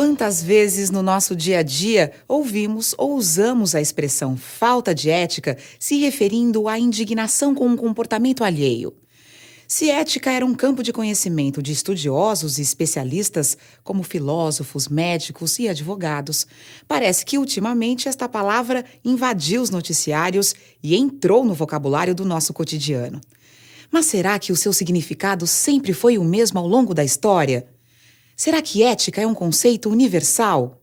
Quantas vezes no nosso dia a dia ouvimos ou usamos a expressão falta de ética se referindo à indignação com um comportamento alheio? Se ética era um campo de conhecimento de estudiosos e especialistas, como filósofos, médicos e advogados, parece que ultimamente esta palavra invadiu os noticiários e entrou no vocabulário do nosso cotidiano. Mas será que o seu significado sempre foi o mesmo ao longo da história? Será que ética é um conceito universal?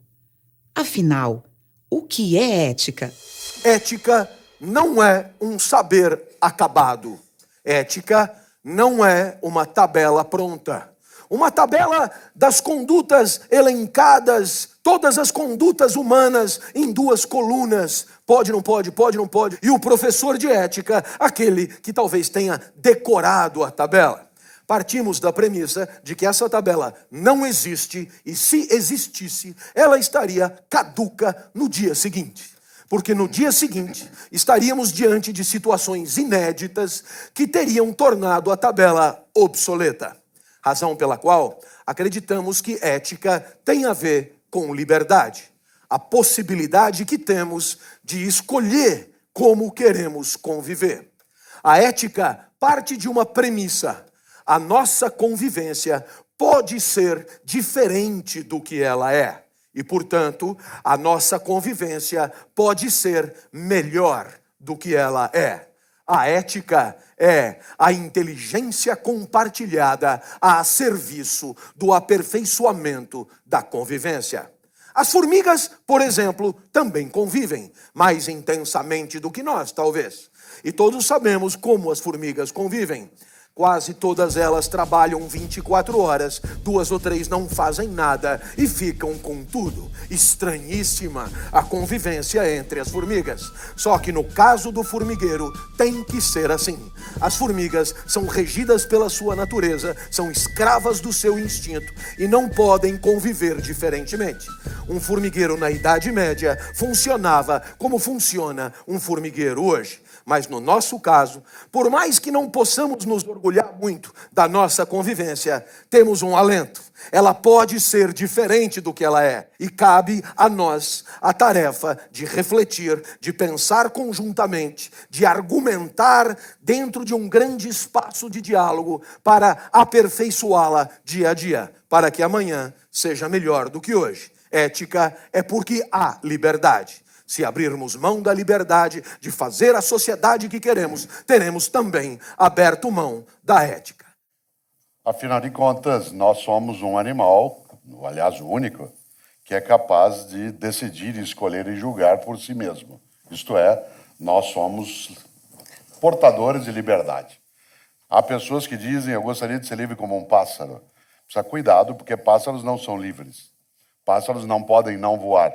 Afinal, o que é ética? Ética não é um saber acabado. Ética não é uma tabela pronta. Uma tabela das condutas elencadas, todas as condutas humanas em 2 colunas. Pode, não pode, pode, não pode. E o professor de ética, aquele que talvez tenha decorado a tabela. Partimos da premissa de que essa tabela não existe e, se existisse, ela estaria caduca no dia seguinte. Porque no dia seguinte estaríamos diante de situações inéditas que teriam tornado a tabela obsoleta. Razão pela qual acreditamos que ética tem a ver com liberdade. A possibilidade que temos de escolher como queremos conviver. A ética parte de uma premissa. A nossa convivência pode ser diferente do que ela é. E, portanto, a nossa convivência pode ser melhor do que ela é. A ética é a inteligência compartilhada a serviço do aperfeiçoamento da convivência. As formigas, por exemplo, também convivem, mais intensamente do que nós, talvez. E todos sabemos como as formigas convivem. Quase todas elas trabalham 24 horas, 2 ou 3 não fazem nada e ficam com tudo. Estranhíssima a convivência entre as formigas. Só que no caso do formigueiro tem que ser assim. As formigas são regidas pela sua natureza, são escravas do seu instinto e não podem conviver diferentemente. Um formigueiro na Idade Média funcionava como funciona um formigueiro hoje. Mas no nosso caso, por mais que não possamos nos orgulhar muito da nossa convivência, temos um alento. Ela pode ser diferente do que ela é. E cabe a nós a tarefa de refletir, de pensar conjuntamente, de argumentar dentro de um grande espaço de diálogo para aperfeiçoá-la dia a dia, para que amanhã seja melhor do que hoje. Ética é porque há liberdade. Se abrirmos mão da liberdade de fazer a sociedade que queremos, teremos também aberto mão da ética. Afinal de contas, nós somos um animal, aliás, o único, que é capaz de decidir, escolher e julgar por si mesmo. Isto é, nós somos portadores de liberdade. Há pessoas que dizem, eu gostaria de ser livre como um pássaro. Precisa cuidado, porque pássaros não são livres. Pássaros não podem não voar.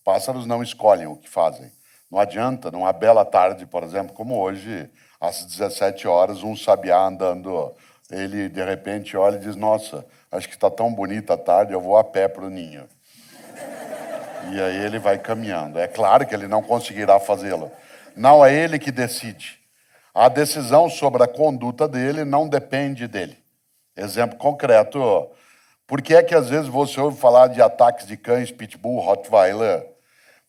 Pássaros não escolhem o que fazem. Não adianta, numa bela tarde, por exemplo, como hoje, às 17 horas, um sabiá andando, ele de repente olha e diz, nossa, acho que está tão bonita a tarde, eu vou a pé para o ninho. E aí ele vai caminhando. É claro que ele não conseguirá fazê-lo. Não é ele que decide. A decisão sobre a conduta dele não depende dele. Exemplo concreto, por que é que às vezes você ouve falar de ataques de cães, pitbull, rottweiler?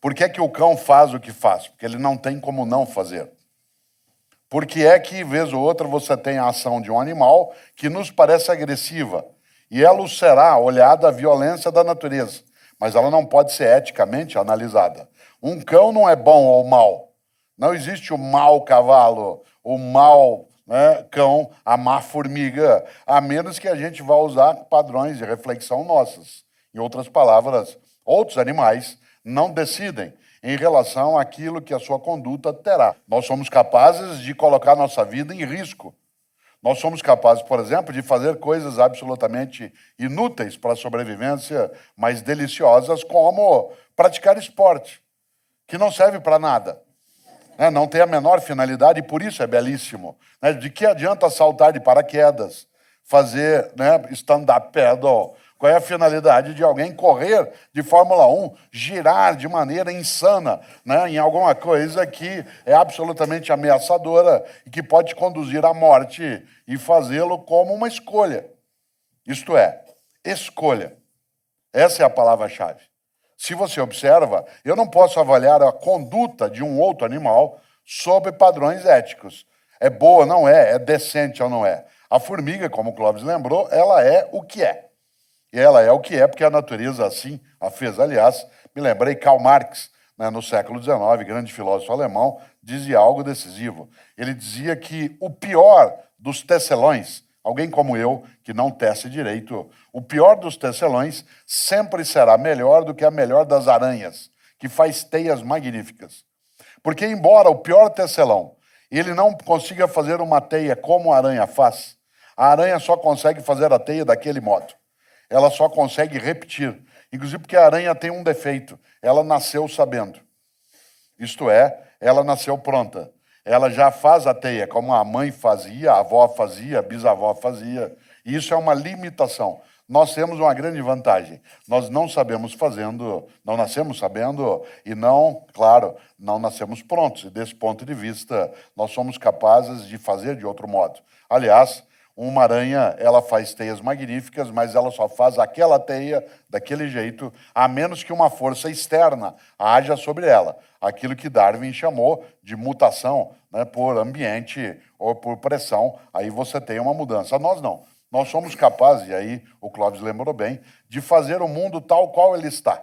Por que é que o cão faz o que faz? Porque ele não tem como não fazer. Por que é que, vez ou outra, você tem a ação de um animal que nos parece agressiva? E ela será olhada a violência da natureza, mas ela não pode ser eticamente analisada. Um cão não é bom ou mau. Não existe o mau cavalo, o mau cão, a má formiga, a menos que a gente vá usar padrões de reflexão nossas. Em outras palavras, outros animais não decidem em relação àquilo que a sua conduta terá. Nós somos capazes de colocar nossa vida em risco. Nós somos capazes, por exemplo, de fazer coisas absolutamente inúteis para a sobrevivência, mas deliciosas, como praticar esporte, que não serve para nada. Não tem a menor finalidade e por isso é belíssimo. De que adianta saltar de paraquedas, fazer stand-up paddle? Qual é a finalidade de alguém correr de Fórmula 1, girar de maneira insana em alguma coisa que é absolutamente ameaçadora e que pode conduzir à morte e fazê-lo como uma escolha? Isto é, escolha. Essa é a palavra-chave. Se você observa, eu não posso avaliar a conduta de um outro animal sob padrões éticos. É boa, não é? É decente ou não é? A formiga, como o Clóvis lembrou, ela é o que é. E ela é o que é porque a natureza assim a fez. Aliás, me lembrei, Karl Marx, né, no século XIX, grande filósofo alemão, dizia algo decisivo. Ele dizia que o pior dos tecelões, alguém como eu, que não tece direito, o pior dos tecelões sempre será melhor do que a melhor das aranhas, que faz teias magníficas. Porque, embora o pior tecelão, ele não consiga fazer uma teia como a aranha faz, a aranha só consegue fazer a teia daquele modo. Ela só consegue repetir. Inclusive porque a aranha tem um defeito. Ela nasceu sabendo. Isto é, ela nasceu pronta. Ela já faz a teia como a mãe fazia, a avó fazia, a bisavó fazia. E isso é uma limitação. Nós temos uma grande vantagem. Nós não sabemos fazendo, não nascemos sabendo e não, claro, não nascemos prontos. E desse ponto de vista, nós somos capazes de fazer de outro modo. Aliás, uma aranha, ela faz teias magníficas, mas ela só faz aquela teia daquele jeito, a menos que uma força externa haja sobre ela. Aquilo que Darwin chamou de mutação, né, por ambiente ou por pressão, aí você tem uma mudança. Nós não. Nós somos capazes, e aí o Clóvis lembrou bem, de fazer o mundo tal qual ele está.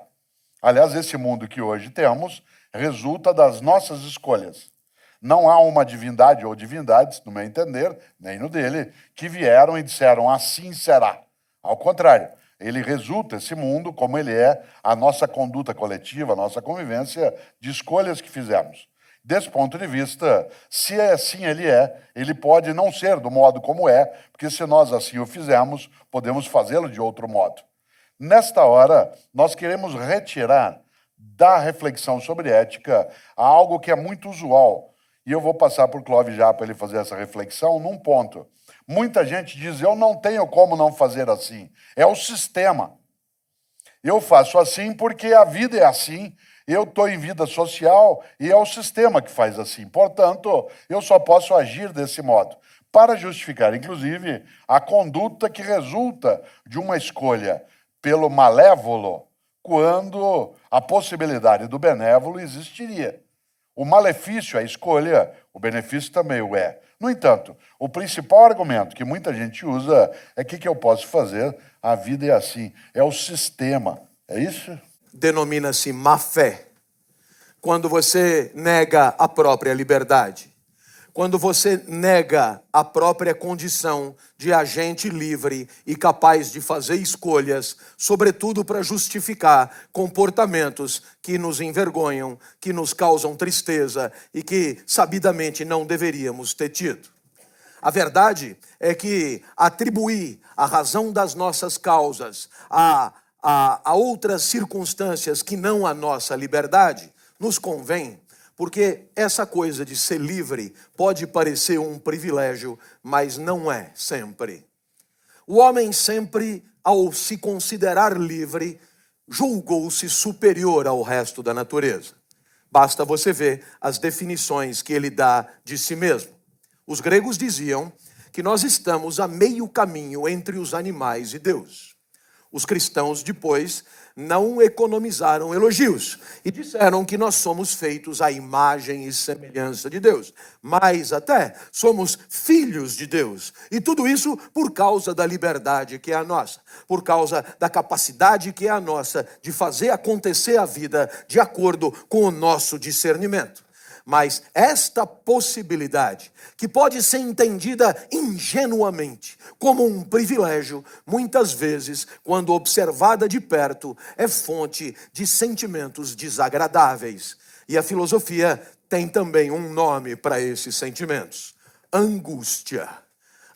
Aliás, esse mundo que hoje temos resulta das nossas escolhas. Não há uma divindade ou divindades, no meu entender, nem no dele, que vieram e disseram assim será. Ao contrário, ele resulta, esse mundo, como ele é, a nossa conduta coletiva, a nossa convivência de escolhas que fizemos. Desse ponto de vista, se assim ele pode não ser do modo como é, porque se nós assim o fizermos, podemos fazê-lo de outro modo. Nesta hora, nós queremos retirar da reflexão sobre ética algo que é muito usual. E eu vou passar por Clóvis já para ele fazer essa reflexão num ponto. Muita gente diz, eu não tenho como não fazer assim. É o sistema. Eu faço assim porque a vida é assim, eu estou em vida social e é o sistema que faz assim. Portanto, eu só posso agir desse modo. Para justificar, inclusive, a conduta que resulta de uma escolha pelo malévolo, quando a possibilidade do benévolo existiria. O malefício é a escolha, o benefício também o é. No entanto, o principal argumento que muita gente usa é que eu posso fazer, a vida é assim, é o sistema. É isso? Denomina-se má fé. Quando você nega a própria liberdade. Quando você nega a própria condição de agente livre e capaz de fazer escolhas, sobretudo para justificar comportamentos que nos envergonham, que nos causam tristeza e que sabidamente não deveríamos ter tido. A verdade é que atribuir a razão das nossas causas a outras circunstâncias que não a nossa liberdade nos convém. Porque essa coisa de ser livre pode parecer um privilégio, mas não é sempre. O homem sempre, ao se considerar livre, julgou-se superior ao resto da natureza. Basta você ver as definições que ele dá de si mesmo. Os gregos diziam que nós estamos a meio caminho entre os animais e Deus. Os cristãos, depois, não economizaram elogios e disseram que nós somos feitos à imagem e semelhança de Deus. Mais até, somos filhos de Deus. E tudo isso por causa da liberdade que é a nossa, por causa da capacidade que é a nossa de fazer acontecer a vida de acordo com o nosso discernimento. Mas esta possibilidade, que pode ser entendida ingenuamente como um privilégio, muitas vezes, quando observada de perto, é fonte de sentimentos desagradáveis. E a filosofia tem também um nome para esses sentimentos: angústia.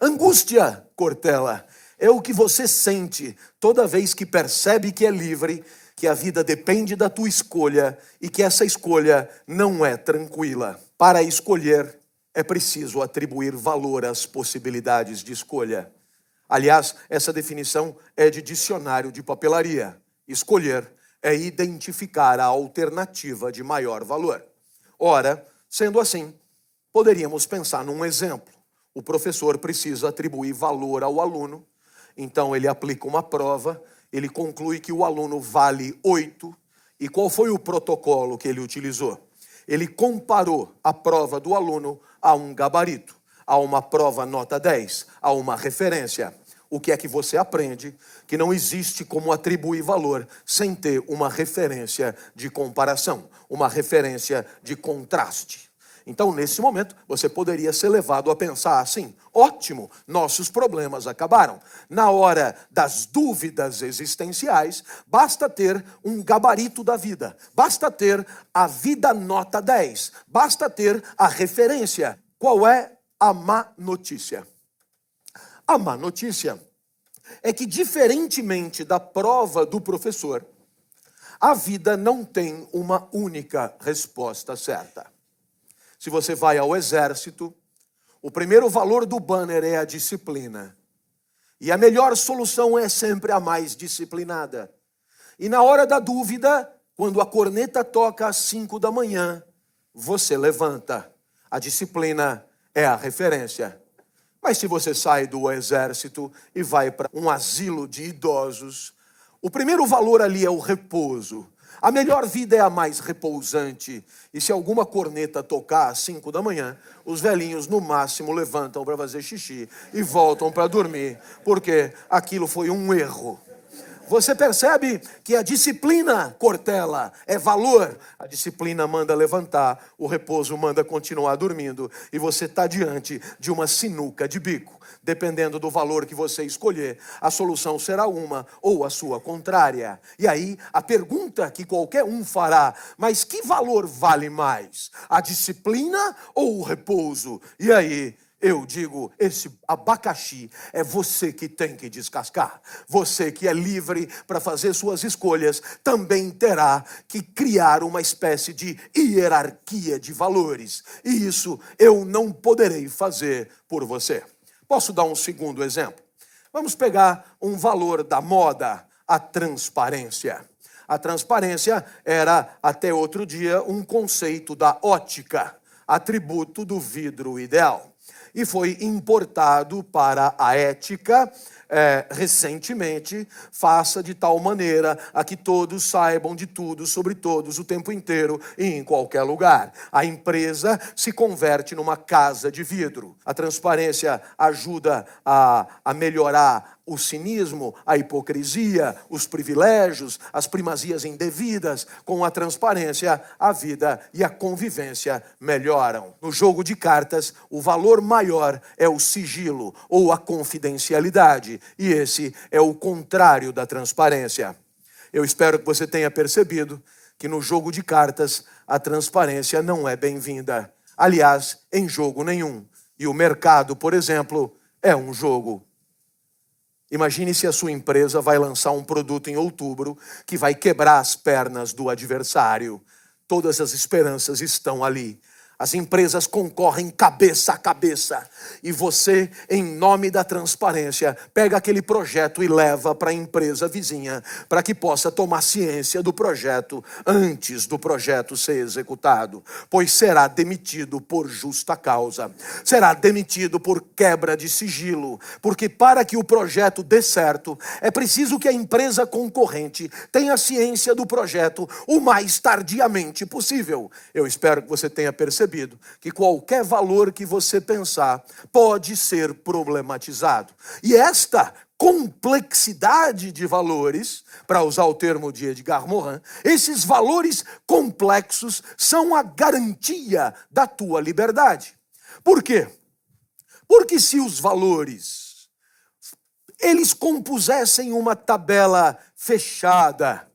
Angústia, Cortella, é o que você sente toda vez que percebe que é livre, que a vida depende da tua escolha e que essa escolha não é tranquila. Para escolher, é preciso atribuir valor às possibilidades de escolha. Aliás, essa definição é de dicionário de papelaria. Escolher é identificar a alternativa de maior valor. Ora, sendo assim, poderíamos pensar num exemplo. O professor precisa atribuir valor ao aluno, então ele aplica uma prova ele conclui que o aluno vale 8. E qual foi o protocolo que ele utilizou? Ele comparou a prova do aluno a um gabarito, a uma prova nota 10, a uma referência. O que é que você aprende? Que não existe como atribuir valor sem ter uma referência de comparação, uma referência de contraste. Então, nesse momento, você poderia ser levado a pensar assim: ótimo, nossos problemas acabaram. Na hora das dúvidas existenciais, basta ter um gabarito da vida, basta ter a vida nota 10, basta ter a referência. Qual é a má notícia? A má notícia é que, diferentemente da prova do professor, a vida não tem uma única resposta certa. Se você vai ao exército, o primeiro valor do banner é a disciplina. E a melhor solução é sempre a mais disciplinada. E na hora da dúvida, quando a corneta toca às 5 da manhã, você levanta. A disciplina é a referência. Mas se você sai do exército e vai para um asilo de idosos, o primeiro valor ali é o repouso. A melhor vida é a mais repousante. E se alguma corneta tocar às 5 da manhã, os velhinhos no máximo levantam para fazer xixi e voltam para dormir, porque aquilo foi um erro. Você percebe que a disciplina, Cortella, é valor. A disciplina manda levantar, o repouso manda continuar dormindo. E você está diante de uma sinuca de bico. Dependendo do valor que você escolher, a solução será uma ou a sua contrária. E aí, a pergunta que qualquer um fará: mas que valor vale mais? A disciplina ou o repouso? E aí, eu digo, esse abacaxi é você que tem que descascar. Você que é livre para fazer suas escolhas também terá que criar uma espécie de hierarquia de valores. E isso eu não poderei fazer por você. Posso dar um segundo exemplo? Vamos pegar um valor da moda, a transparência. A transparência era, até outro dia, um conceito da ótica, atributo do vidro ideal. E foi importado para a ética recentemente. Faça de tal maneira a que todos saibam de tudo sobre todos o tempo inteiro e em qualquer lugar. A empresa se converte numa casa de vidro. A transparência ajuda a melhorar o cinismo, a hipocrisia, os privilégios, as primazias indevidas. Com a transparência, a vida e a convivência melhoram. No jogo de cartas, o valor maior é o sigilo ou a confidencialidade. E esse é o contrário da transparência. Eu espero que você tenha percebido que no jogo de cartas, a transparência não é bem-vinda. Aliás, em jogo nenhum. E o mercado, por exemplo, é um jogo. Imagine se a sua empresa vai lançar um produto em outubro que vai quebrar as pernas do adversário. Todas as esperanças estão ali. As empresas concorrem cabeça a cabeça. E você, em nome da transparência, pega aquele projeto e leva para a empresa vizinha, para que possa tomar ciência do projeto antes do projeto ser executado. Pois será demitido por justa causa. Será demitido por quebra de sigilo. Porque para que o projeto dê certo, é preciso que a empresa concorrente tenha ciência do projeto o mais tardiamente possível. Eu espero que você tenha percebido que qualquer valor que você pensar pode ser problematizado. E esta complexidade de valores, para usar o termo de Edgar Morin, esses valores complexos são a garantia da tua liberdade. Por quê? Porque se os valores, eles compusessem uma tabela fechada,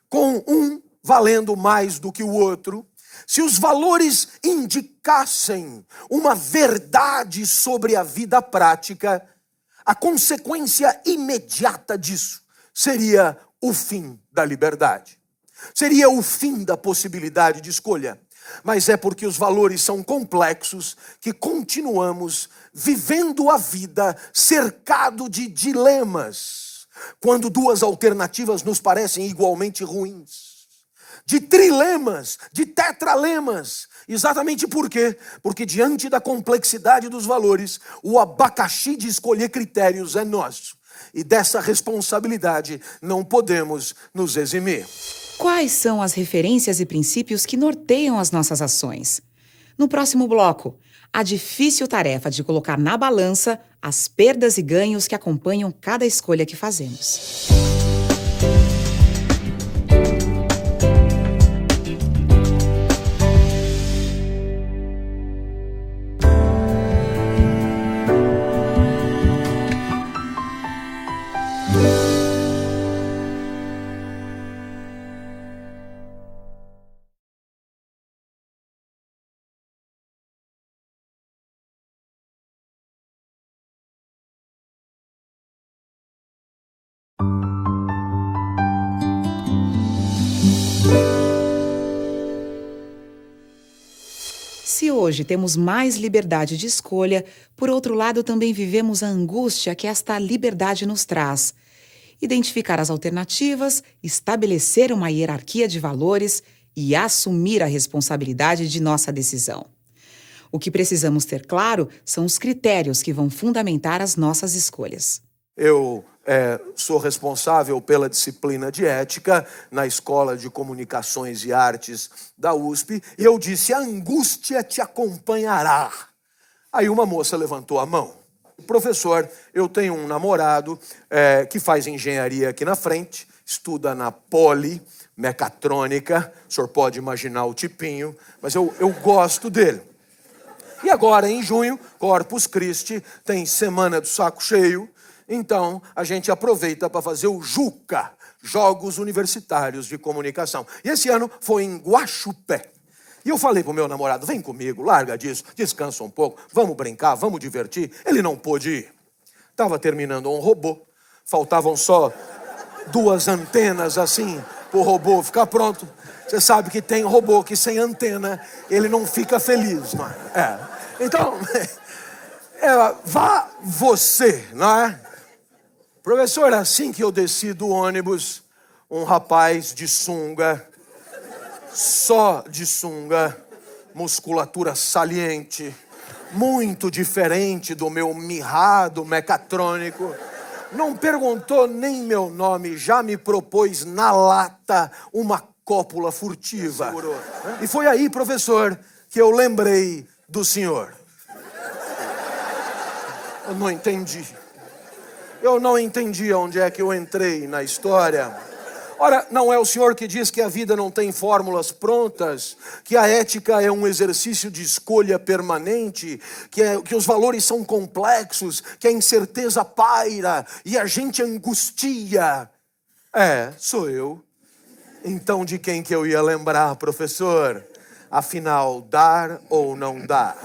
com um valendo mais do que o outro, se os valores indicassem uma verdade sobre a vida prática, a consequência imediata disso seria o fim da liberdade. Seria o fim da possibilidade de escolha. Mas é porque os valores são complexos que continuamos vivendo a vida cercado de dilemas, quando duas alternativas nos parecem igualmente ruins. De trilemas, de tetralemas. Exatamente por quê? Porque diante da complexidade dos valores, o abacaxi de escolher critérios é nosso. E dessa responsabilidade não podemos nos eximir. Quais são as referências e princípios que norteiam as nossas ações? No próximo bloco, a difícil tarefa de colocar na balança as perdas e ganhos que acompanham cada escolha que fazemos. Se hoje temos mais liberdade de escolha, por outro lado também vivemos a angústia que esta liberdade nos traz. Identificar as alternativas, estabelecer uma hierarquia de valores e assumir a responsabilidade de nossa decisão. O que precisamos ter claro são os critérios que vão fundamentar as nossas escolhas. Eu sou responsável pela disciplina de ética na Escola de Comunicações e Artes da USP, e eu disse: a angústia te acompanhará. Aí uma moça levantou a mão. Professor, eu tenho um namorado que faz engenharia aqui na frente, estuda na Poli, mecatrônica, o senhor pode imaginar o tipinho, mas eu gosto dele. E agora, em junho, Corpus Christi, tem Semana do Saco Cheio. Então, a gente aproveita para fazer o JUCA, Jogos Universitários de Comunicação. E esse ano foi em Guaxupé. E eu falei pro meu namorado: vem comigo, larga disso, descansa um pouco, vamos brincar, vamos divertir. Ele não pôde ir. Estava terminando um robô, faltavam só 2 antenas assim, pro robô ficar pronto. Você sabe que tem robô que sem antena, ele não fica feliz, não é? Então, vá você, não é? Professor, assim que eu desci do ônibus, um rapaz de sunga, só de sunga, musculatura saliente, muito diferente do meu mirrado mecatrônico, não perguntou nem meu nome, já me propôs na lata uma cópula furtiva. E foi aí, professor, que eu lembrei do senhor. Eu não entendi. Eu não entendi onde é que eu entrei na história. Ora, não é o senhor que diz que a vida não tem fórmulas prontas, que a ética é um exercício de escolha permanente, que os valores são complexos, que a incerteza paira e a gente angustia? Sou eu. Então de quem que eu ia lembrar, professor? Afinal, dar ou não dar?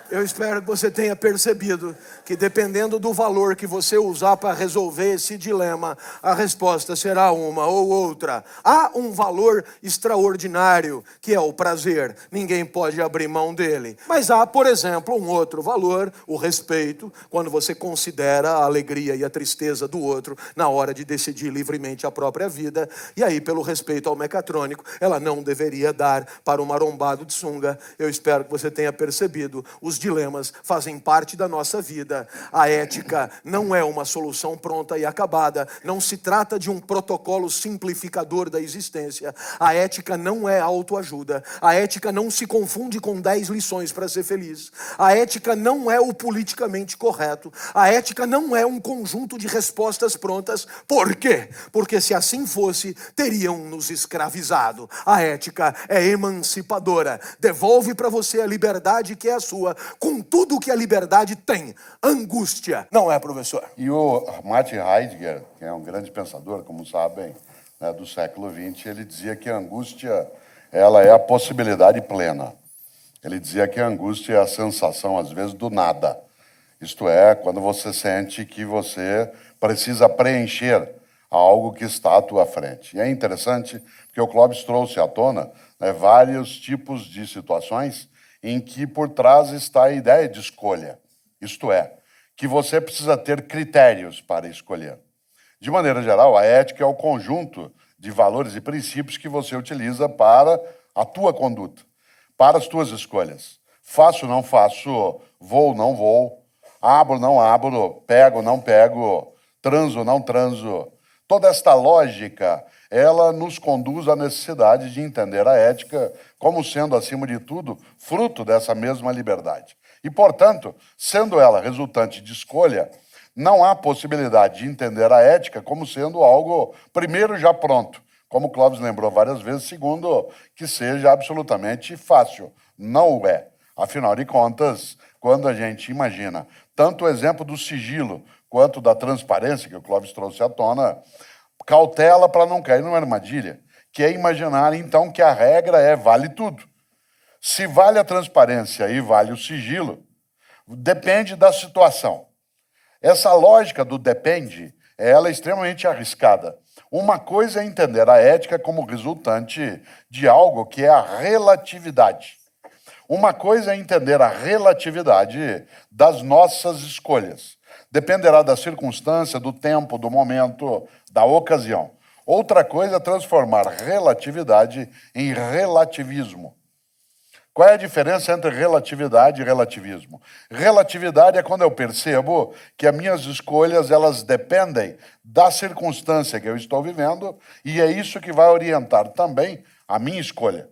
Eu espero que você tenha percebido que, dependendo do valor que você usar para resolver esse dilema, a resposta será uma ou outra. Há um valor extraordinário, que é o prazer. Ninguém pode abrir mão dele. Mas há, por exemplo, um outro valor, o respeito, quando você considera a alegria e a tristeza do outro na hora de decidir livremente a própria vida. E aí, pelo respeito ao mecatrônico, ela não deveria dar para um marombado de sunga. Eu espero que você tenha percebido. Os dilemas fazem parte da nossa vida. A ética não é uma solução pronta e acabada. Não se trata de um protocolo simplificador da existência. A ética não é autoajuda. A ética não se confunde com 10 lições para ser feliz. A ética não é o politicamente correto. A ética não é um conjunto de respostas prontas. Por quê? Porque se assim fosse, teriam nos escravizado. A ética é emancipadora. Devolve para você a liberdade que é a sua, com tudo que a liberdade tem. Angústia, não é, professor? E o Martin Heidegger, que é um grande pensador, como sabem, né, do século XX, ele dizia que a angústia, ela é a possibilidade plena. Ele dizia que a angústia é a sensação, às vezes, do nada. Isto é, quando você sente que você precisa preencher algo que está à tua frente. E é interessante porque o Clóvis trouxe à tona, né, vários tipos de situações em que por trás está a ideia de escolha. Isto é, que você precisa ter critérios para escolher. De maneira geral, a ética é o conjunto de valores e princípios que você utiliza para a tua conduta, para as tuas escolhas. Faço, não faço, vou, não vou, abro, não abro, pego, não pego, transo, não transo. Toda esta lógica, ela nos conduz à necessidade de entender a ética como sendo, acima de tudo, fruto dessa mesma liberdade. E, portanto, sendo ela resultante de escolha, não há possibilidade de entender a ética como sendo algo, primeiro, já pronto, como Clóvis lembrou várias vezes, segundo, que seja absolutamente fácil. Não o é. Afinal de contas, quando a gente imagina tanto o exemplo do sigilo quanto da transparência, que o Clóvis trouxe à tona, cautela para não cair numa armadilha, que é imaginar, então, que a regra é vale tudo. Se vale a transparência e vale o sigilo, depende da situação. Essa lógica do depende, ela é extremamente arriscada. Uma coisa é entender a ética como resultante de algo que é a relatividade. Uma coisa é entender a relatividade das nossas escolhas. Dependerá da circunstância, do tempo, do momento, da ocasião. Outra coisa é transformar relatividade em relativismo. Qual é a diferença entre relatividade e relativismo? Relatividade é quando eu percebo que as minhas escolhas elas dependem da circunstância que eu estou vivendo e é isso que vai orientar também a minha escolha.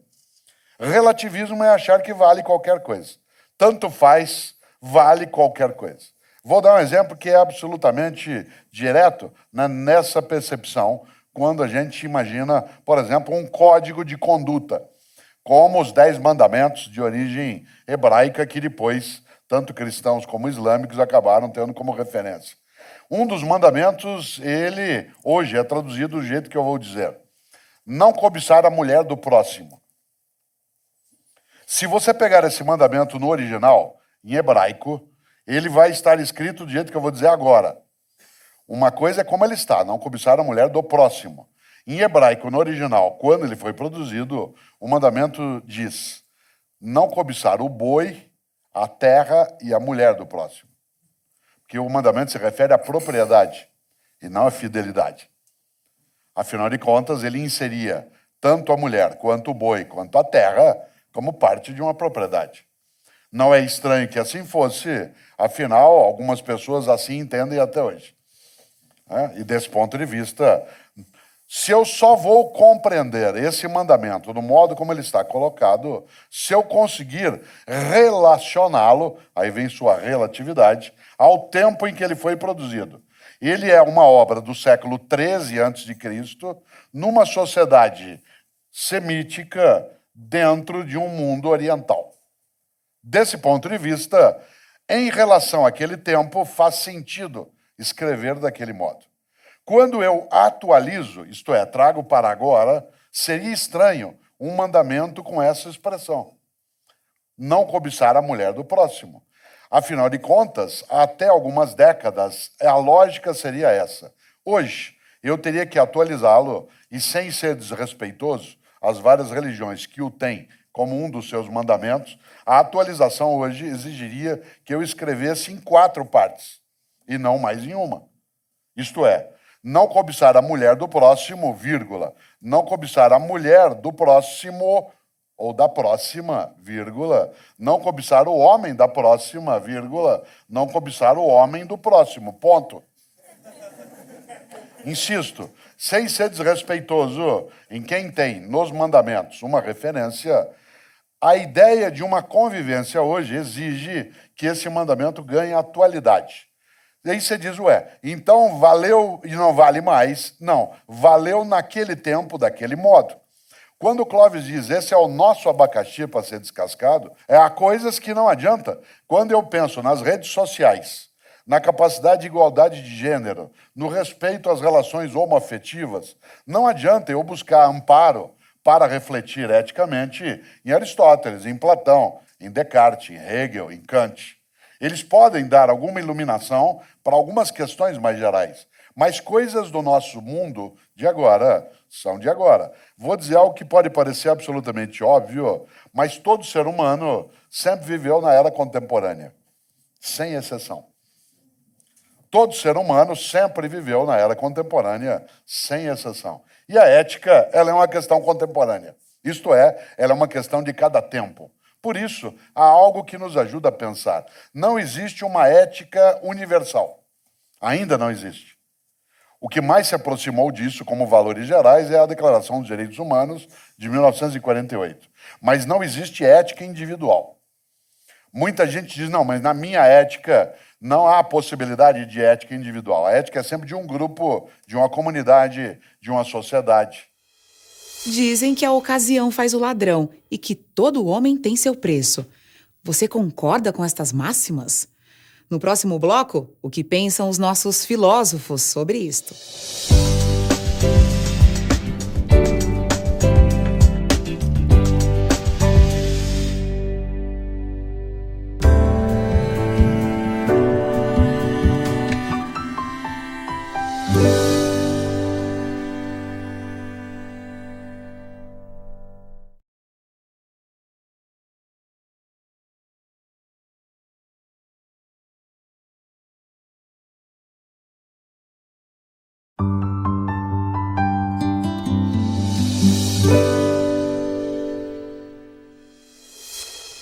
Relativismo é achar que vale qualquer coisa. Tanto faz, vale qualquer coisa. Vou dar um exemplo que é absolutamente direto nessa percepção, quando a gente imagina, por exemplo, um código de conduta, como os 10 mandamentos de origem hebraica, que depois, tanto cristãos como islâmicos, acabaram tendo como referência. Um dos mandamentos, ele hoje é traduzido do jeito que eu vou dizer. Não cobiçar a mulher do próximo. Se você pegar esse mandamento no original, em hebraico, ele vai estar escrito do jeito que eu vou dizer agora. Uma coisa é como ele está, não cobiçar a mulher do próximo. Em hebraico, no original, quando ele foi produzido, o mandamento diz: não cobiçar o boi, a terra e a mulher do próximo. Porque o mandamento se refere à propriedade e não à fidelidade. Afinal de contas, ele inseria tanto a mulher, quanto o boi, quanto a terra, como parte de uma propriedade. Não é estranho que assim fosse, afinal, algumas pessoas assim entendem até hoje. E desse ponto de vista, se eu só vou compreender esse mandamento do modo como ele está colocado, se eu conseguir relacioná-lo, aí vem sua relatividade, ao tempo em que ele foi produzido. Ele é uma obra do século XIII a.C., numa sociedade semítica dentro de um mundo oriental. Desse ponto de vista, em relação àquele tempo, faz sentido escrever daquele modo. Quando eu atualizo, isto é, trago para agora, seria estranho um mandamento com essa expressão. Não cobiçar a mulher do próximo. Afinal de contas, até algumas décadas, a lógica seria essa. Hoje, eu teria que atualizá-lo e, sem ser desrespeitoso, as várias religiões que o têm como um dos seus mandamentos, a atualização hoje exigiria que eu escrevesse em 4 partes, e não mais em uma. Isto é, não cobiçar a mulher do próximo, vírgula, não cobiçar a mulher do próximo ou da próxima, vírgula, não cobiçar o homem da próxima, vírgula, não cobiçar o homem do próximo, ponto. Insisto, sem ser desrespeitoso em quem tem nos mandamentos uma referência, a ideia de uma convivência hoje exige que esse mandamento ganhe atualidade. E aí você diz, então valeu e não vale mais? Não, valeu naquele tempo, daquele modo. Quando o Clóvis diz, esse é o nosso abacaxi para ser descascado, há coisas que não adianta. Quando eu penso nas redes sociais, na capacidade de igualdade de gênero, no respeito às relações homoafetivas, não adianta eu buscar amparo para refletir eticamente em Aristóteles, em Platão, em Descartes, em Hegel, em Kant. Eles podem dar alguma iluminação para algumas questões mais gerais, mas coisas do nosso mundo de agora são de agora. Vou dizer algo que pode parecer absolutamente óbvio, mas todo ser humano sempre viveu na era contemporânea, sem exceção. Todo ser humano sempre viveu na era contemporânea, sem exceção. E a ética, ela é uma questão contemporânea. Isto é, ela é uma questão de cada tempo. Por isso, há algo que nos ajuda a pensar. Não existe uma ética universal. Ainda não existe. O que mais se aproximou disso como valores gerais é a Declaração dos Direitos Humanos de 1948. Mas não existe ética individual. Muita gente diz, não, mas na minha ética não há possibilidade de ética individual. A ética é sempre de um grupo, de uma comunidade, de uma sociedade. Dizem que a ocasião faz o ladrão e que todo homem tem seu preço. Você concorda com estas máximas? No próximo bloco, o que pensam os nossos filósofos sobre isto?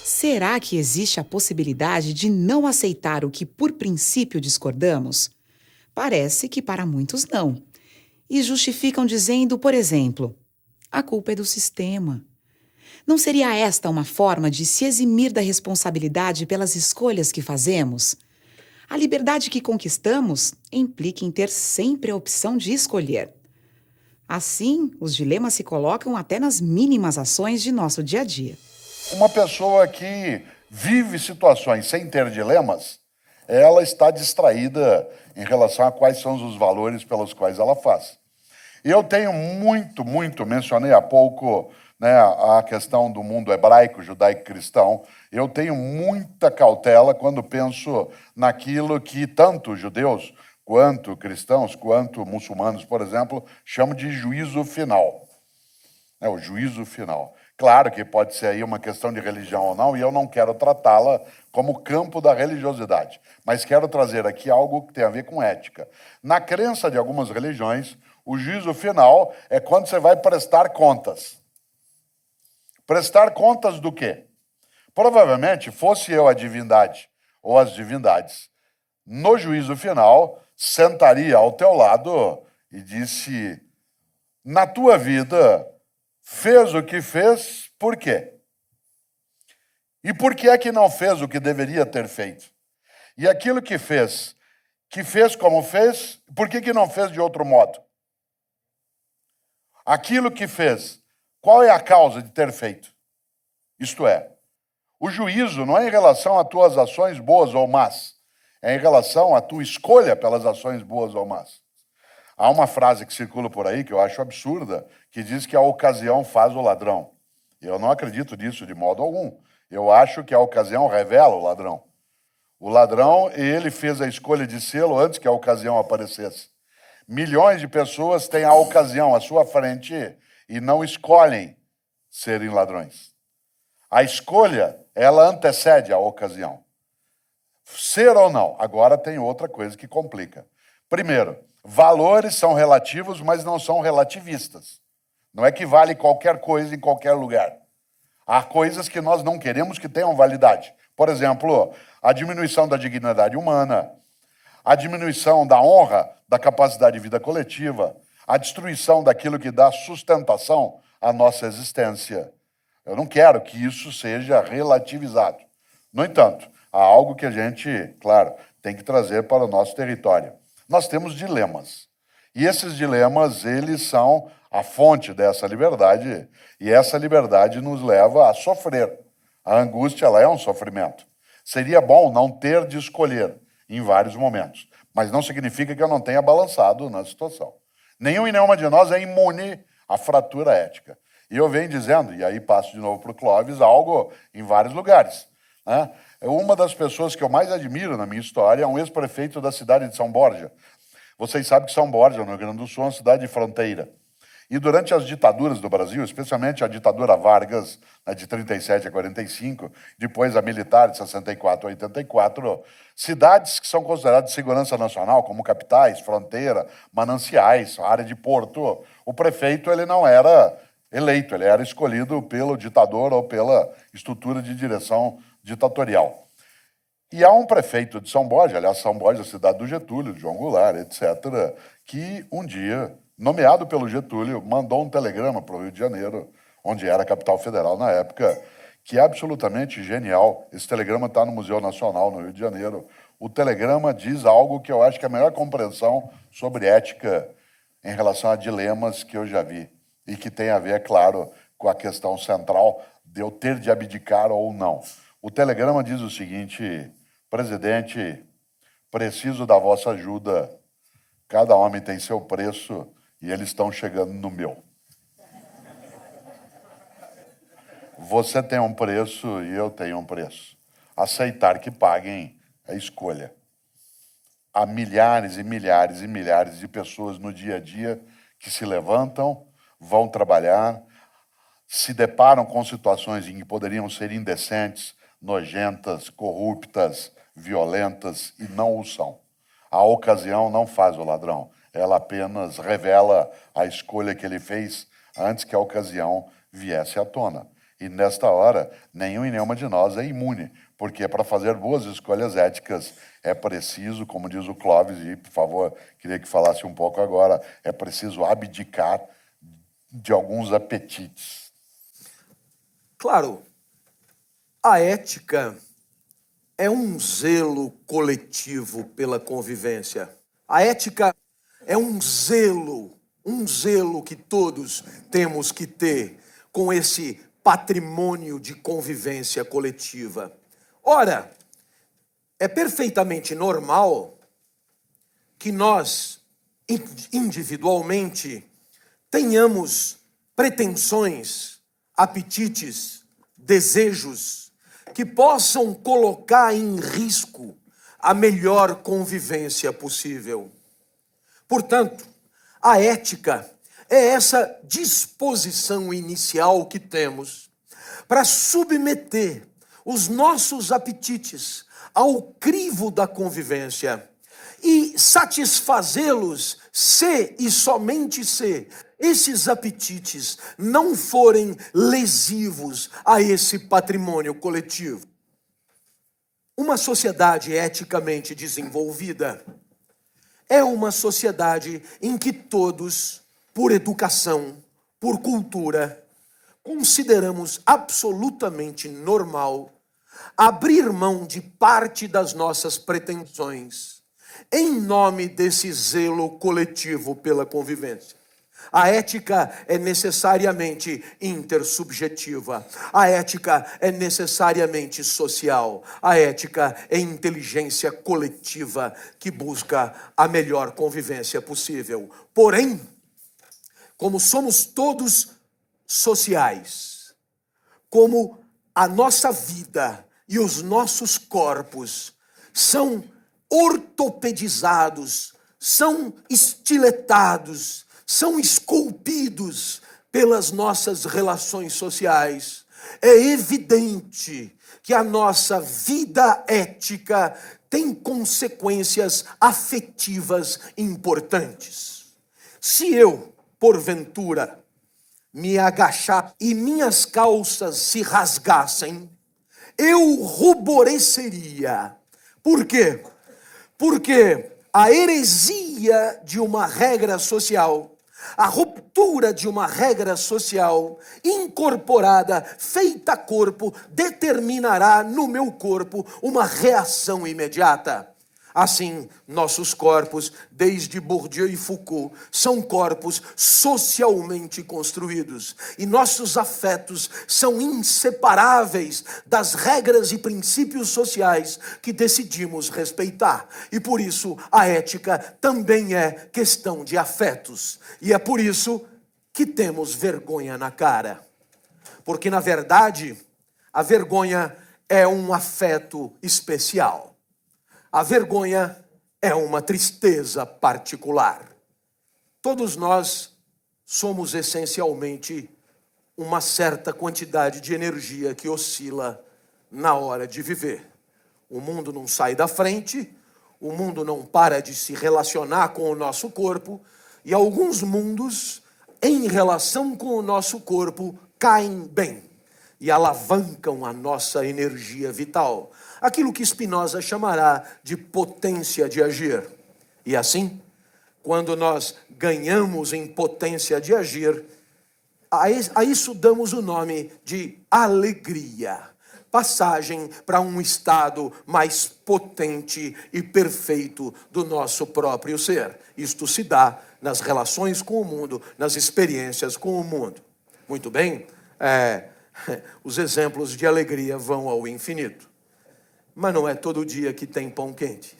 Será que existe a possibilidade de não aceitar o que por princípio discordamos? Parece que para muitos não. E justificam dizendo, por exemplo, a culpa é do sistema. Não seria esta uma forma de se eximir da responsabilidade pelas escolhas que fazemos? A liberdade que conquistamos implica em ter sempre a opção de escolher. Assim, os dilemas se colocam até nas mínimas ações de nosso dia a dia. Uma pessoa que vive situações sem ter dilemas, ela está distraída em relação a quais são os valores pelos quais ela faz. E eu tenho muito, mencionei há pouco, né, a questão do mundo hebraico, judaico-cristão. Eu tenho muita cautela quando penso naquilo que tanto judeus, quanto cristãos, quanto muçulmanos, por exemplo, chamam de juízo final. É o juízo final. Claro que pode ser aí uma questão de religião ou não, e eu não quero tratá-la como campo da religiosidade, mas quero trazer aqui algo que tem a ver com ética. Na crença de algumas religiões, o juízo final é quando você vai prestar contas. Prestar contas do quê? Provavelmente, fosse eu a divindade ou as divindades, no juízo final, sentaria ao teu lado e disse, na tua vida, fez o que fez, por quê? E por que é que não fez o que deveria ter feito? E aquilo que fez como fez, por que não fez de outro modo? Aquilo que fez, qual é a causa de ter feito? Isto é, o juízo não é em relação a tuas ações boas ou más, é em relação à tua escolha pelas ações boas ou más. Há uma frase que circula por aí, que eu acho absurda, que diz que a ocasião faz o ladrão. Eu não acredito nisso de modo algum. Eu acho que a ocasião revela o ladrão. O ladrão, ele fez a escolha de sê-lo antes que a ocasião aparecesse. Milhões de pessoas têm a ocasião à sua frente e não escolhem serem ladrões. A escolha, ela antecede a ocasião. Ser ou não. Agora tem outra coisa que complica. Primeiro, valores são relativos, mas não são relativistas. Não é que vale qualquer coisa em qualquer lugar. Há coisas que nós não queremos que tenham validade. Por exemplo, a diminuição da dignidade humana, a diminuição da honra, da capacidade de vida coletiva, a destruição daquilo que dá sustentação à nossa existência. Eu não quero que isso seja relativizado. No entanto, há algo que a gente, claro, tem que trazer para o nosso território. Nós temos dilemas. E esses dilemas, eles são a fonte dessa liberdade, e essa liberdade nos leva a sofrer. A angústia, ela é um sofrimento. Seria bom não ter de escolher em vários momentos, mas não significa que eu não tenha balançado na situação. Nenhum e nenhuma de nós é imune à fratura ética. E eu venho dizendo, e aí passo de novo para o Clóvis, algo em vários lugares, né? Uma das pessoas que eu mais admiro na minha história é um ex-prefeito da cidade de São Borja. Vocês sabem que São Borja, no Rio Grande do Sul, é uma cidade de fronteira. E durante as ditaduras do Brasil, especialmente a ditadura Vargas, né, de 37 a 45, depois a militar de 64 a 84, cidades que são consideradas de segurança nacional, como capitais, fronteira, mananciais, área de porto, o prefeito ele não era eleito, ele era escolhido pelo ditador ou pela estrutura de direção ditatorial. E há um prefeito de São Borja, aliás, São Borja, a cidade do Getúlio, de João Goulart, etc., que um dia, nomeado pelo Getúlio, mandou um telegrama para o Rio de Janeiro, onde era a capital federal na época, que é absolutamente genial. Esse telegrama está no Museu Nacional, no Rio de Janeiro. O telegrama diz algo que eu acho que é a melhor compreensão sobre ética em relação a dilemas que eu já vi, e que tem a ver, é claro, com a questão central de eu ter de abdicar ou não. O telegrama diz o seguinte: presidente, preciso da vossa ajuda. Cada homem tem seu preço e eles estão chegando no meu. Você tem um preço e eu tenho um preço. Aceitar que paguem é escolha. Há milhares e milhares e milhares de pessoas no dia a dia que se levantam, vão trabalhar, se deparam com situações em que poderiam ser indecentes, nojentas, corruptas, violentas, e não o são. A ocasião não faz o ladrão, ela apenas revela a escolha que ele fez antes que a ocasião viesse à tona. E nesta hora, nenhum e nenhuma de nós é imune, porque para fazer boas escolhas éticas é preciso, como diz o Clóvis, e por favor, queria que falasse um pouco agora, é preciso abdicar de alguns apetites. Claro, a ética é um zelo coletivo pela convivência. A ética é um zelo que todos temos que ter com esse patrimônio de convivência coletiva. Ora, é perfeitamente normal que nós, individualmente, tenhamos pretensões, apetites, desejos que possam colocar em risco a melhor convivência possível. Portanto, a ética é essa disposição inicial que temos para submeter os nossos apetites ao crivo da convivência e satisfazê-los se e somente se esses apetites não forem lesivos a esse patrimônio coletivo. Uma sociedade eticamente desenvolvida é uma sociedade em que todos, por educação, por cultura, consideramos absolutamente normal abrir mão de parte das nossas pretensões em nome desse zelo coletivo pela convivência. A ética é necessariamente intersubjetiva. A ética é necessariamente social. A ética é inteligência coletiva que busca a melhor convivência possível. Porém, como somos todos sociais, como a nossa vida e os nossos corpos são ortopedizados, são estiletados, são esculpidos pelas nossas relações sociais, é evidente que a nossa vida ética tem consequências afetivas importantes. Se eu, porventura, me agachar e minhas calças se rasgassem, eu ruboreceria. Por quê? Porque a heresia de uma regra social, a ruptura de uma regra social incorporada, feita a corpo, determinará no meu corpo uma reação imediata. Assim, nossos corpos, desde Bourdieu e Foucault, são corpos socialmente construídos. E nossos afetos são inseparáveis das regras e princípios sociais que decidimos respeitar. E por isso, a ética também é questão de afetos. E é por isso que temos vergonha na cara. Porque, na verdade, a vergonha é um afeto especial. A vergonha é uma tristeza particular. Todos nós somos essencialmente uma certa quantidade de energia que oscila na hora de viver. O mundo não sai da frente, o mundo não para de se relacionar com o nosso corpo, e alguns mundos em relação com o nosso corpo, caem bem e alavancam a nossa energia vital. Aquilo que Spinoza chamará de potência de agir. E assim, quando nós ganhamos em potência de agir, a isso damos o nome de alegria. Passagem para um estado mais potente e perfeito do nosso próprio ser. Isto se dá nas relações com o mundo, nas experiências com o mundo. Muito bem, os exemplos de alegria vão ao infinito. Mas não é todo dia que tem pão quente.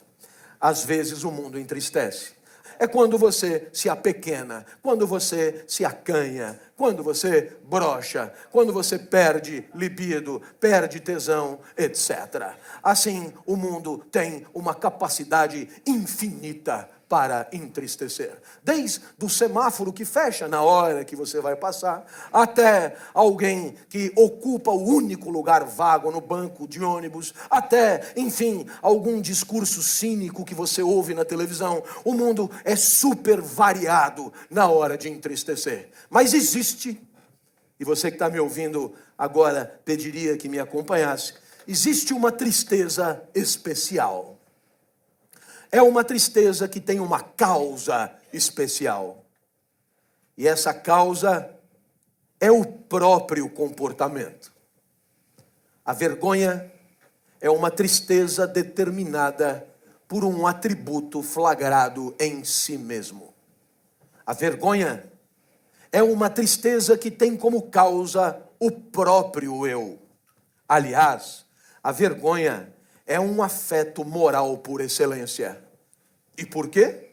Às vezes o mundo entristece. É quando você se apequena, quando você se acanha, quando você brocha, quando você perde libido, perde tesão, etc. Assim, o mundo tem uma capacidade infinita para entristecer. Desde o semáforo que fecha na hora que você vai passar, até alguém que ocupa o único lugar vago no banco de ônibus, até, enfim, algum discurso cínico que você ouve na televisão. O mundo é super variado na hora de entristecer. Mas existe, e você que está me ouvindo agora pediria que me acompanhasse, existe uma tristeza especial. É uma tristeza que tem uma causa especial. E essa causa é o próprio comportamento. A vergonha é uma tristeza determinada por um atributo flagrado em si mesmo. A vergonha é uma tristeza que tem como causa o próprio eu. Aliás, a vergonha é um afeto moral por excelência. E por quê?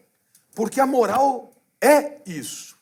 Porque a moral é isso.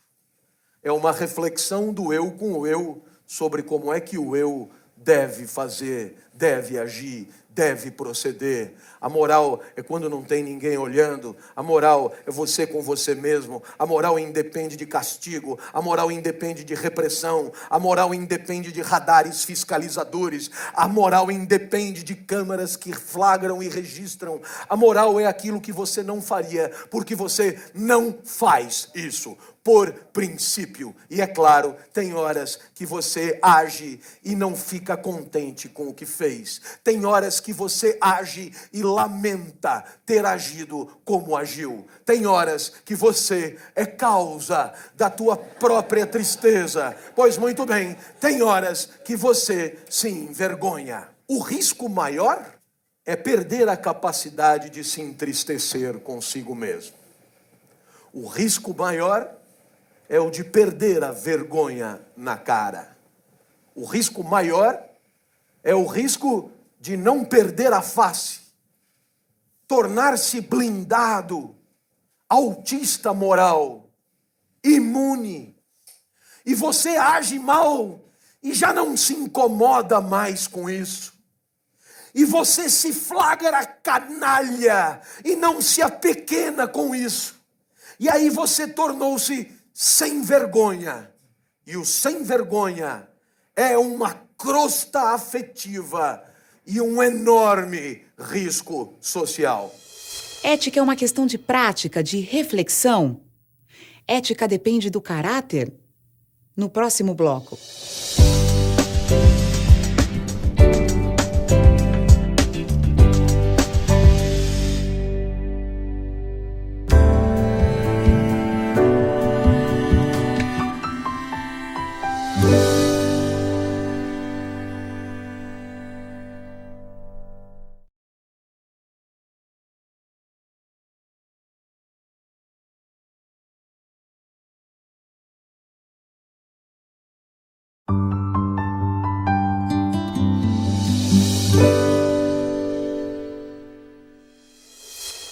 É uma reflexão do eu com o eu sobre como é que o eu deve fazer, deve agir, deve proceder. A moral é quando não tem ninguém olhando. A moral é você com você mesmo. A moral independe de castigo. A moral independe de repressão. A moral independe de radares fiscalizadores. A moral independe de câmeras que flagram e registram. A moral é aquilo que você não faria, porque você não faz isso. Por princípio. E é claro, tem horas que você age e não fica contente com o que fez. Tem horas que você age e lamenta ter agido como agiu. Tem horas que você é causa da tua própria tristeza. Pois muito bem, tem horas que você se envergonha. O risco maior é perder a capacidade de se entristecer consigo mesmo. O risco maior é o de perder a vergonha na cara. O risco maior é o risco de não perder a face, tornar-se blindado, autista moral, imune. E você age mal e já não se incomoda mais com isso. E você se flagra canalha e não se apequena com isso. E aí você tornou-se sem vergonha. E o sem vergonha é uma crosta afetiva e um enorme risco social. Ética é uma questão de prática, de reflexão. Ética depende do caráter? No próximo bloco.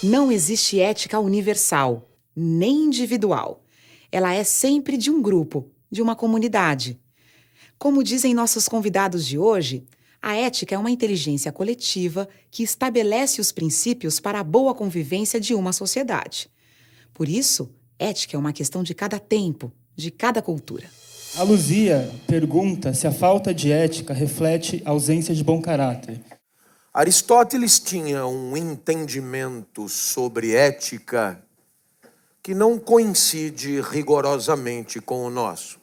Não existe ética universal, nem individual. Ela é sempre de um grupo, de uma comunidade. Como dizem nossos convidados de hoje, a ética é uma inteligência coletiva que estabelece os princípios para a boa convivência de uma sociedade. Por isso, ética é uma questão de cada tempo, de cada cultura. A Luzia pergunta se a falta de ética reflete a ausência de bom caráter. Aristóteles tinha um entendimento sobre ética que não coincide rigorosamente com o nosso.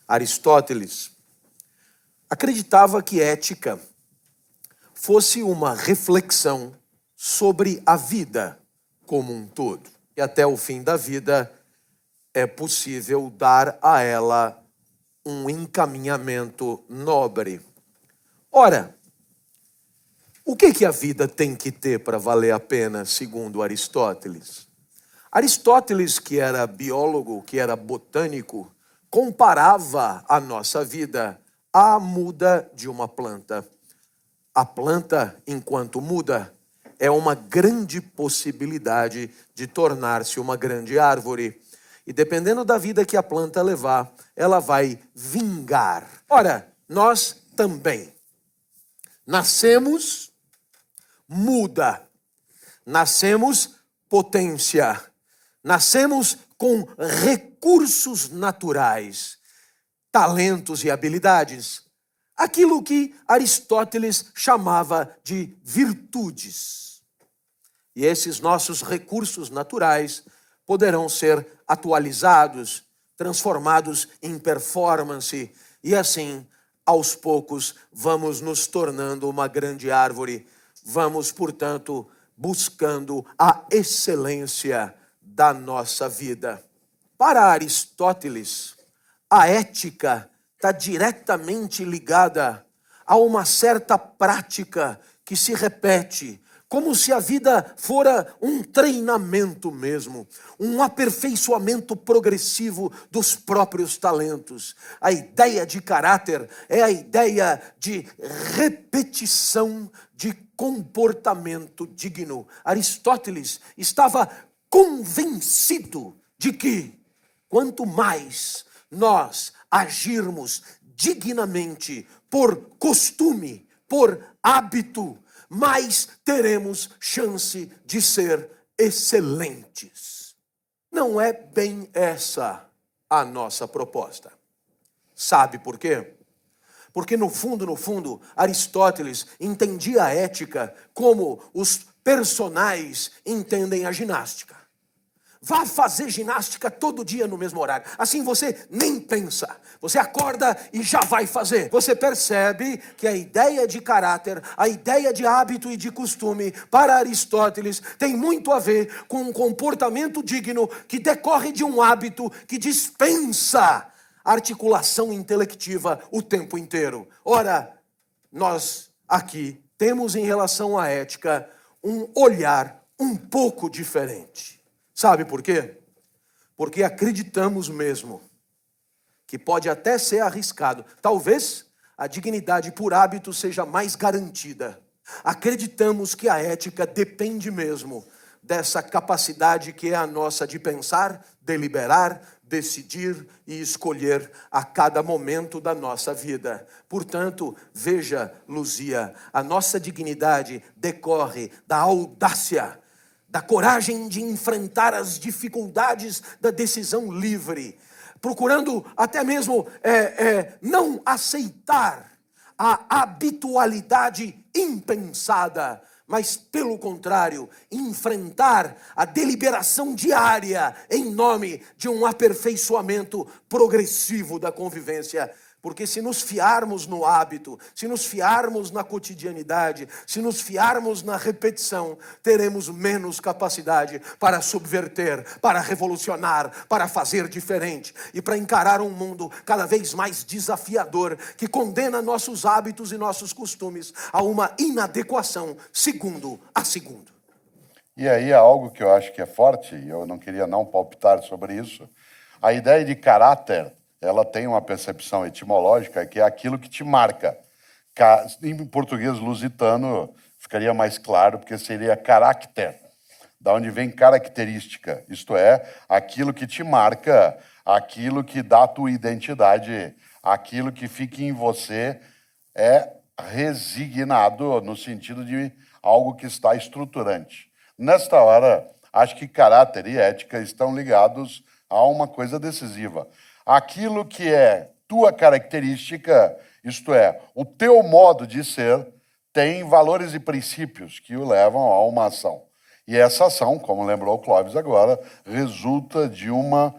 Aristóteles acreditava que ética fosse uma reflexão sobre a vida como um todo. E até o fim da vida é possível dar a ela um encaminhamento nobre. Ora, o que a vida tem que ter para valer a pena, segundo Aristóteles? Aristóteles, que era biólogo, que era botânico, comparava a nossa vida à muda de uma planta. A planta, enquanto muda, é uma grande possibilidade de tornar-se uma grande árvore. E dependendo da vida que a planta levar, ela vai vingar. Ora, nós também nascemos muda, nascemos potência, nascemos com recursos naturais, talentos e habilidades. Aquilo que Aristóteles chamava de virtudes. E esses nossos recursos naturais poderão ser atualizados, transformados em performance, e assim, aos poucos, vamos nos tornando uma grande árvore. Vamos, portanto, buscando a excelência da nossa vida. Para Aristóteles, a ética está diretamente ligada a uma certa prática que se repete, como se a vida fora um treinamento mesmo, um aperfeiçoamento progressivo dos próprios talentos. A ideia de caráter é a ideia de repetição de comportamento digno. Aristóteles estava convencido de que quanto mais nós agirmos dignamente por costume, por hábito, mais teremos chance de ser excelentes. Não é bem essa a nossa proposta. Sabe por quê? Porque no fundo, Aristóteles entendia a ética como os personagens entendem a ginástica. Vá fazer ginástica todo dia no mesmo horário. Assim você nem pensa. Você acorda e já vai fazer. Você percebe que a ideia de caráter, a ideia de hábito e de costume, para Aristóteles, tem muito a ver com um comportamento digno que decorre de um hábito que dispensa articulação intelectiva o tempo inteiro. Ora, nós aqui temos em relação à ética um olhar um pouco diferente. Sabe por quê? Porque acreditamos mesmo que pode até ser arriscado. Talvez a dignidade por hábito seja mais garantida. Acreditamos que a ética depende mesmo dessa capacidade que é a nossa de pensar, deliberar, decidir e escolher a cada momento da nossa vida. Portanto, veja, Luzia, a nossa dignidade decorre da audácia, da coragem de enfrentar as dificuldades da decisão livre, procurando até mesmo não aceitar a habitualidade impensada, mas, pelo contrário, enfrentar a deliberação diária em nome de um aperfeiçoamento progressivo da convivência. Porque se nos fiarmos no hábito, se nos fiarmos na cotidianidade, se nos fiarmos na repetição, teremos menos capacidade para subverter, para revolucionar, para fazer diferente e para encarar um mundo cada vez mais desafiador que condena nossos hábitos e nossos costumes a uma inadequação segundo a segundo. E aí é algo que eu acho que é forte, e eu não queria não palpitar sobre isso. A ideia de caráter, ela tem uma percepção etimológica que é aquilo que te marca. Em português lusitano ficaria mais claro, porque seria caráter, da onde vem característica, isto é, aquilo que te marca, aquilo que dá a tua identidade, aquilo que fica em você é resignado no sentido de algo que está estruturante. Nesta hora, acho que caráter e ética estão ligados a uma coisa decisiva. Aquilo que é tua característica, isto é, o teu modo de ser, tem valores e princípios que o levam a uma ação. E essa ação, como lembrou o Clóvis agora, resulta de uma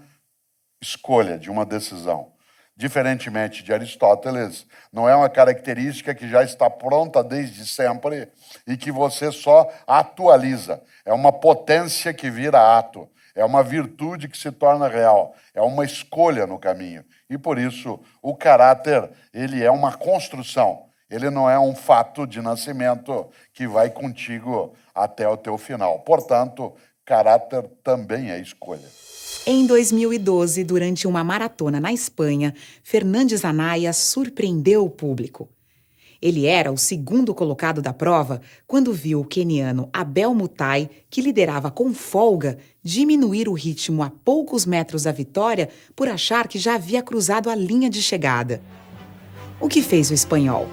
escolha, de uma decisão. Diferentemente de Aristóteles, não é uma característica que já está pronta desde sempre e que você só atualiza. É uma potência que vira ato. É uma virtude que se torna real. É uma escolha no caminho. E por isso, o caráter, ele é uma construção. Ele não é um fato de nascimento que vai contigo até o teu final. Portanto, caráter também é escolha. Em 2012, durante uma maratona na Espanha, Fernandes Anaya surpreendeu o público. Ele era o segundo colocado da prova quando viu o queniano Abel Mutai, que liderava com folga, diminuir o ritmo a poucos metros da vitória por achar que já havia cruzado a linha de chegada. O que fez o espanhol?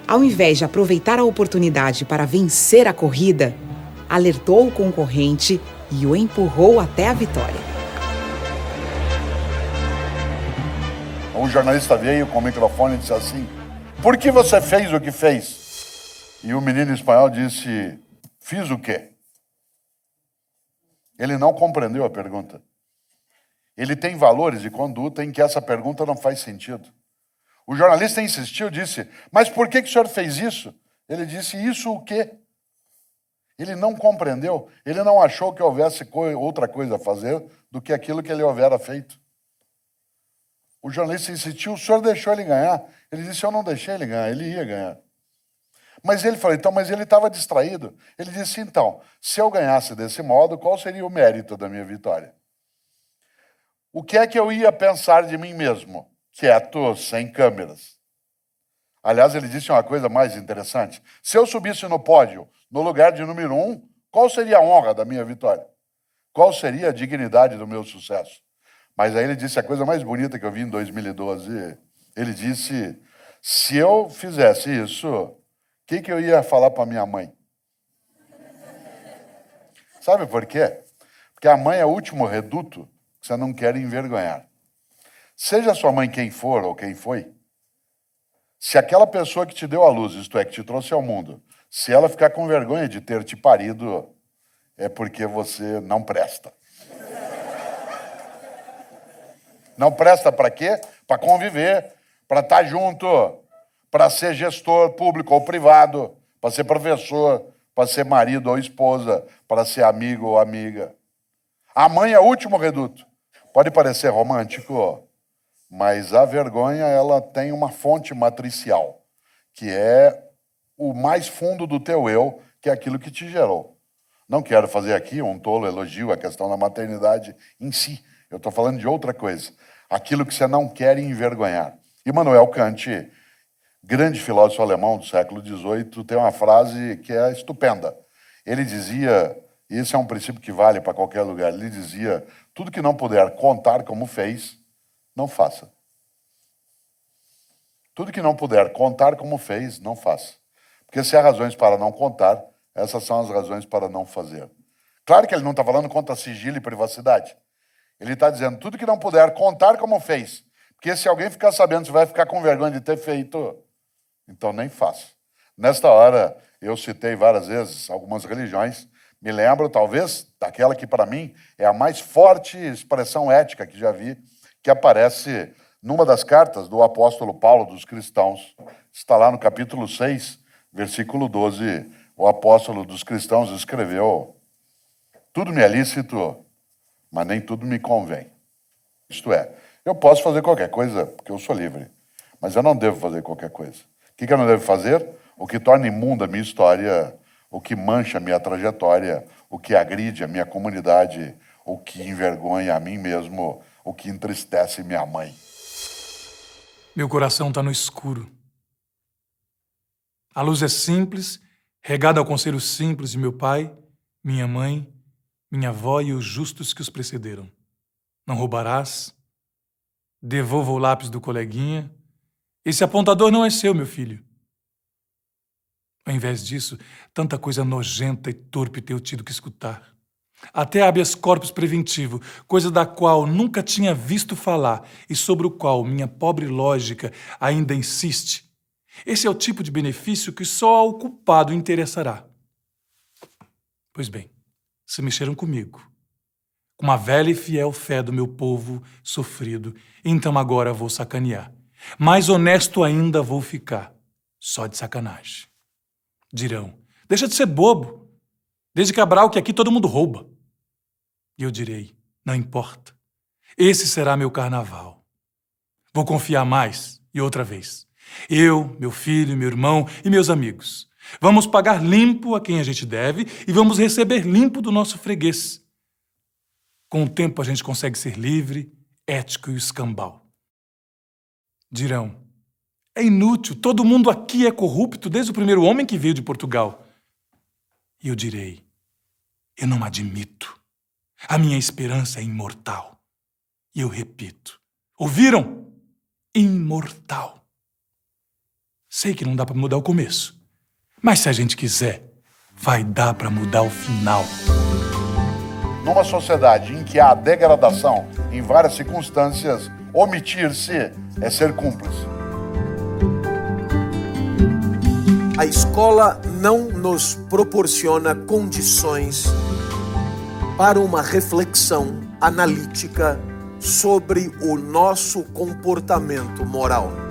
Ao invés de aproveitar a oportunidade para vencer a corrida, alertou o concorrente e o empurrou até a vitória. Um jornalista veio com o microfone e disse assim: "Por que você fez o que fez?" E o menino espanhol disse: "Fiz o quê?" Ele não compreendeu a pergunta. Ele tem valores de conduta em que essa pergunta não faz sentido. O jornalista insistiu, disse: "Mas por que o senhor fez isso?" Ele disse: "Isso o quê?" Ele não compreendeu, ele não achou que houvesse outra coisa a fazer do que aquilo que ele houvera feito. O jornalista insistiu: "O senhor deixou ele ganhar?" Ele disse: "Eu não deixei ele ganhar, ele ia ganhar." Mas ele falou: "Então, mas ele estava distraído." Ele disse: "Então, se eu ganhasse desse modo, qual seria o mérito da minha vitória? O que é que eu ia pensar de mim mesmo, quieto, sem câmeras?" Aliás, ele disse uma coisa mais interessante: se eu subisse no pódio, no lugar de número 1, qual seria a honra da minha vitória? Qual seria a dignidade do meu sucesso? Mas aí ele disse a coisa mais bonita que eu vi em 2012. Ele disse: se eu fizesse isso, o que eu ia falar para minha mãe? Sabe por quê? Porque a mãe é o último reduto que você não quer envergonhar. Seja sua mãe quem for ou quem foi, se aquela pessoa que te deu a luz, isto é, que te trouxe ao mundo, se ela ficar com vergonha de ter te parido, é porque você não presta. Não presta para quê? Para conviver, para estar junto, para ser gestor público ou privado, para ser professor, para ser marido ou esposa, para ser amigo ou amiga. A mãe é o último reduto. Pode parecer romântico, mas a vergonha, ela tem uma fonte matricial, que é o mais fundo do teu eu, que é aquilo que te gerou. Não quero fazer aqui um tolo elogio à questão da maternidade em si. Eu estou falando de outra coisa. Aquilo que você não quer envergonhar. Immanuel Kant, grande filósofo alemão do século XVIII, tem uma frase que é estupenda. Ele dizia, e esse é um princípio que vale para qualquer lugar, ele dizia: tudo que não puder contar como fez, não faça. Tudo que não puder contar como fez, não faça. Porque se há razões para não contar, essas são as razões para não fazer. Claro que ele não está falando contra sigilo e privacidade. Ele está dizendo: tudo que não puder contar como fez. Porque se alguém ficar sabendo, você vai ficar com vergonha de ter feito, então nem faça. Nesta hora, eu citei várias vezes algumas religiões. Me lembro, talvez, daquela que para mim é a mais forte expressão ética que já vi, que aparece numa das cartas do apóstolo Paulo dos cristãos. Está lá no capítulo 6, versículo 12. O apóstolo dos cristãos escreveu: tudo me é lícito, mas nem tudo me convém. Isto é, eu posso fazer qualquer coisa, porque eu sou livre, mas eu não devo fazer qualquer coisa. O que eu não devo fazer? O que torna imunda a minha história, o que mancha a minha trajetória, o que agride a minha comunidade, o que envergonha a mim mesmo, o que entristece minha mãe. Meu coração está no escuro. A luz é simples, regada ao conselho simples de meu pai, minha mãe, minha avó e os justos que os precederam. Não roubarás. Devolva o lápis do coleguinha. Esse apontador não é seu, meu filho. Ao invés disso, tanta coisa nojenta e torpe tenho tido que escutar. Até habeas corpus preventivo, coisa da qual nunca tinha visto falar e sobre o qual minha pobre lógica ainda insiste. Esse é o tipo de benefício que só ao culpado interessará. Pois bem, se mexeram comigo, com a velha e fiel fé do meu povo sofrido, então agora vou sacanear. Mais honesto ainda vou ficar, só de sacanagem. Dirão, deixa de ser bobo, desde Cabral que aqui todo mundo rouba. E eu direi, não importa, esse será meu carnaval. Vou confiar mais e outra vez. Eu, meu filho, meu irmão e meus amigos. Vamos pagar limpo a quem a gente deve e vamos receber limpo do nosso freguês. Com o tempo a gente consegue ser livre, ético e escambau. Dirão, é inútil, todo mundo aqui é corrupto desde o primeiro homem que veio de Portugal. E eu direi, eu não admito. A minha esperança é imortal. E eu repito, ouviram? Imortal. Sei que não dá para mudar o começo, mas se a gente quiser, vai dar para mudar o final. Numa sociedade em que há degradação em várias circunstâncias, omitir-se é ser cúmplice. A escola não nos proporciona condições para uma reflexão analítica sobre o nosso comportamento moral.